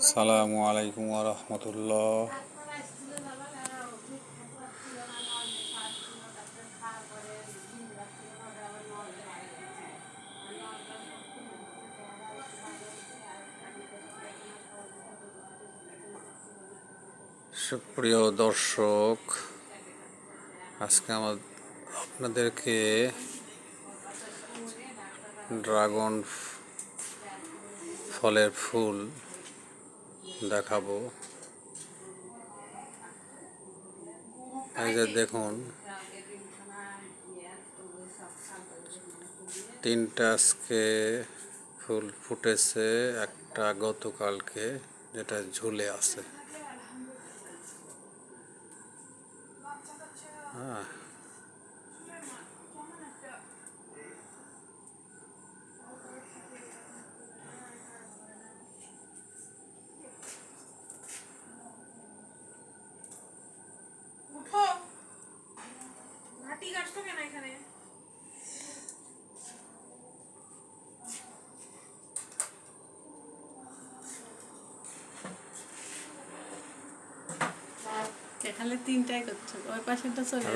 আসসালামু আলাইকুম ওয়া রাহমাতুল্লাহ। সুপ্রিয় দর্শক, আজকে আপনাদেরকে ড্রাগন ফলের ফুল দেখাবো। এই যে দেখুন, তিনটা আজকে ফুল ফুটেছে, একটা গতকালকে যেটা ঝুলে আছে। হ্যাঁ,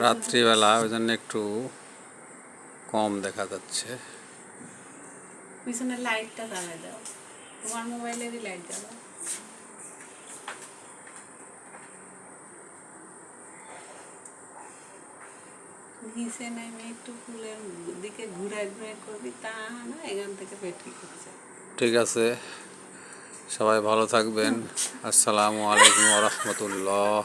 রাত্রিবেলা ওই জন্য একটু কম দেখা যাচ্ছে। পিছনে লাইটটা জ্বালিয়ে দাও, তোমার মোবাইলেরই লাইট জ্বালাও। নিচে নেমে একটু ফুলের দিকে ঘুরাই ঘুরাই করবি, তা না এখান থেকে পেটি করছে। ঠিক আছে, সবাই ভালো থাকবেন। আসসালামু আলাইকুম ওয়া রাহমাতুল্লাহ।